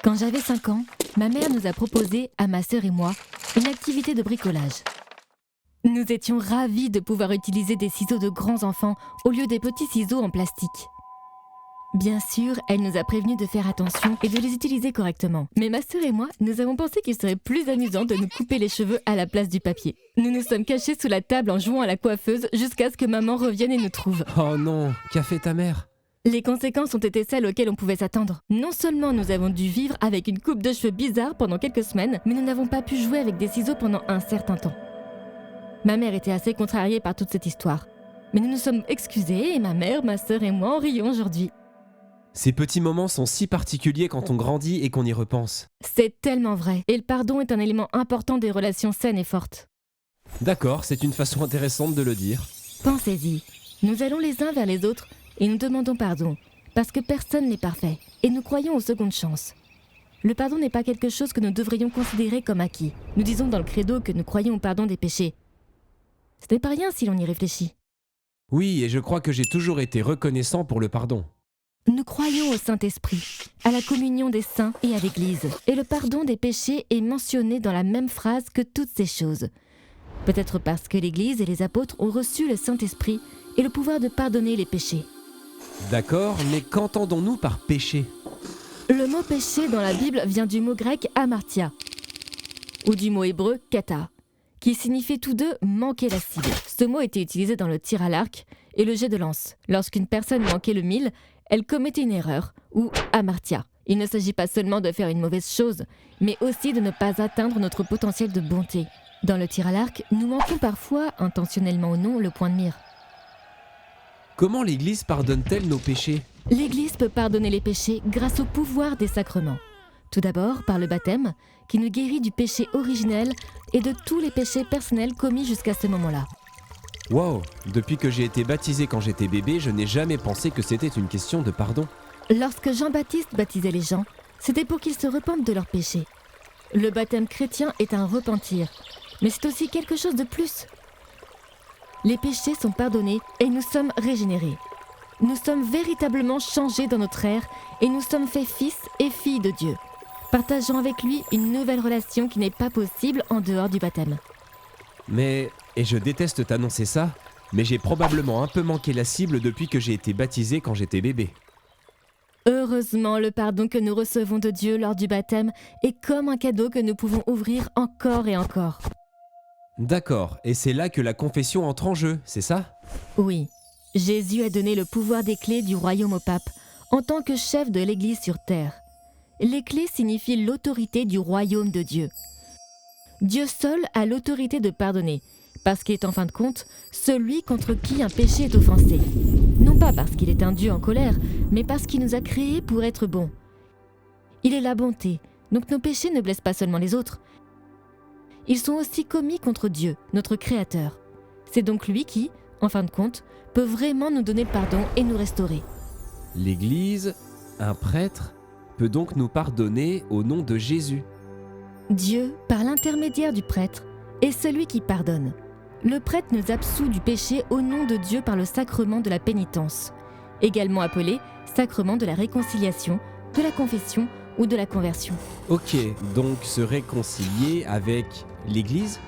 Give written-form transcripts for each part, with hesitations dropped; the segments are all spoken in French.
Quand j'avais 5 ans, ma mère nous a proposé, à ma sœur et moi, une activité de bricolage. Nous étions ravis de pouvoir utiliser des ciseaux de grands enfants au lieu des petits ciseaux en plastique. Bien sûr, elle nous a prévenus de faire attention et de les utiliser correctement. Mais ma sœur et moi, nous avons pensé qu'il serait plus amusant de nous couper les cheveux à la place du papier. Nous nous sommes cachés sous la table en jouant à la coiffeuse jusqu'à ce que maman revienne et nous trouve. Oh non, qu'a fait ta mère ? Les conséquences ont été celles auxquelles on pouvait s'attendre. Non seulement nous avons dû vivre avec une coupe de cheveux bizarre pendant quelques semaines, mais nous n'avons pas pu jouer avec des ciseaux pendant un certain temps. Ma mère était assez contrariée par toute cette histoire. Mais nous nous sommes excusés et ma mère, ma sœur et moi en rions aujourd'hui. Ces petits moments sont si particuliers quand on grandit et qu'on y repense. C'est tellement vrai. Et le pardon est un élément important des relations saines et fortes. D'accord, c'est une façon intéressante de le dire. Pensez-y. Nous allons les uns vers les autres et nous demandons pardon, parce que personne n'est parfait, et nous croyons aux secondes chances. Le pardon n'est pas quelque chose que nous devrions considérer comme acquis. Nous disons dans le credo que nous croyons au pardon des péchés. Ce n'est pas rien si l'on y réfléchit. Oui, et je crois que j'ai toujours été reconnaissant pour le pardon. Nous croyons au Saint-Esprit, à la communion des saints et à l'Église. Et le pardon des péchés est mentionné dans la même phrase que toutes ces choses. Peut-être parce que l'Église et les apôtres ont reçu le Saint-Esprit et le pouvoir de pardonner les péchés. D'accord, mais qu'entendons-nous par péché ? Le mot péché dans la Bible vient du mot grec amartia, ou du mot hébreu kata, qui signifie tous deux manquer la cible. Ce mot était utilisé dans le tir à l'arc et le jet de lance. Lorsqu'une personne manquait le mille, elle commettait une erreur, ou amartia. Il ne s'agit pas seulement de faire une mauvaise chose, mais aussi de ne pas atteindre notre potentiel de bonté. Dans le tir à l'arc, nous manquons parfois, intentionnellement ou non, le point de mire. Comment l'Église pardonne-t-elle nos péchés ? L'Église peut pardonner les péchés grâce au pouvoir des sacrements. Tout d'abord par le baptême, qui nous guérit du péché originel et de tous les péchés personnels commis jusqu'à ce moment-là. Wow, depuis que j'ai été baptisé quand j'étais bébé, je n'ai jamais pensé que c'était une question de pardon. Lorsque Jean-Baptiste baptisait les gens, c'était pour qu'ils se repentent de leurs péchés. Le baptême chrétien est un repentir, mais c'est aussi quelque chose de plus. Les péchés sont pardonnés et nous sommes régénérés. Nous sommes véritablement changés dans notre ère et nous sommes faits fils et filles de Dieu, partageant avec lui une nouvelle relation qui n'est pas possible en dehors du baptême. Mais, et je déteste t'annoncer ça, mais j'ai probablement un peu manqué la cible depuis que j'ai été baptisé quand j'étais bébé. Heureusement, le pardon que nous recevons de Dieu lors du baptême est comme un cadeau que nous pouvons ouvrir encore et encore. D'accord, et c'est là que la confession entre en jeu, c'est ça ? Oui, Jésus a donné le pouvoir des clés du royaume au pape en tant que chef de l'Église sur terre. Les clés signifient l'autorité du royaume de Dieu. Dieu seul a l'autorité de pardonner, parce qu'il est en fin de compte celui contre qui un péché est offensé. Non pas parce qu'il est un Dieu en colère, mais parce qu'il nous a créés pour être bons. Il est la bonté, donc nos péchés ne blessent pas seulement les autres. Ils sont aussi commis contre Dieu, notre Créateur. C'est donc lui qui, en fin de compte, peut vraiment nous donner pardon et nous restaurer. L'Église, un prêtre, peut donc nous pardonner au nom de Jésus. Dieu, par l'intermédiaire du prêtre, est celui qui pardonne. Le prêtre nous absout du péché au nom de Dieu par le sacrement de la pénitence, également appelé sacrement de la réconciliation, de la confession ou de la conversion. Ok, donc se réconcilier avec l'Église ?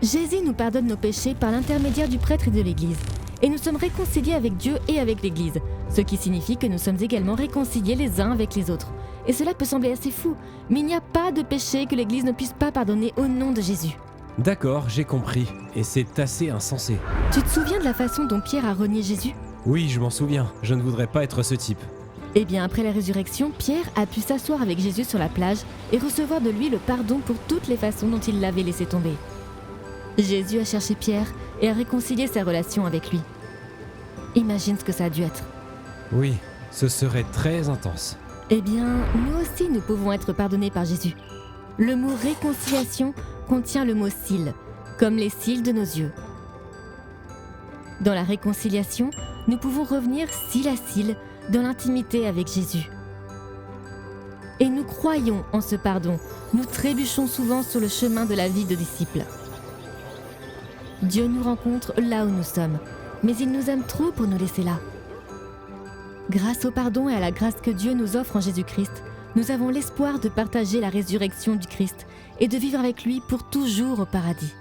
Jésus nous pardonne nos péchés par l'intermédiaire du prêtre et de l'Église. Et nous sommes réconciliés avec Dieu et avec l'Église, ce qui signifie que nous sommes également réconciliés les uns avec les autres. Et cela peut sembler assez fou, mais il n'y a pas de péché que l'Église ne puisse pas pardonner au nom de Jésus. D'accord, j'ai compris, et c'est assez insensé. Tu te souviens de la façon dont Pierre a renié Jésus ? Oui, je m'en souviens, je ne voudrais pas être ce type. Eh bien, après la résurrection, Pierre a pu s'asseoir avec Jésus sur la plage et recevoir de lui le pardon pour toutes les façons dont il l'avait laissé tomber. Jésus a cherché Pierre et a réconcilié sa relation avec lui. Imagine ce que ça a dû être. Oui, ce serait très intense. Eh bien, nous aussi, nous pouvons être pardonnés par Jésus. Le mot réconciliation contient le mot cils, comme les cils de nos yeux. Dans la réconciliation, nous pouvons revenir cil à cil dans l'intimité avec Jésus. Et nous croyons en ce pardon. Nous trébuchons souvent sur le chemin de la vie de disciples. Dieu nous rencontre là où nous sommes, mais il nous aime trop pour nous laisser là. Grâce au pardon et à la grâce que Dieu nous offre en Jésus-Christ, nous avons l'espoir de partager la résurrection du Christ et de vivre avec lui pour toujours au paradis.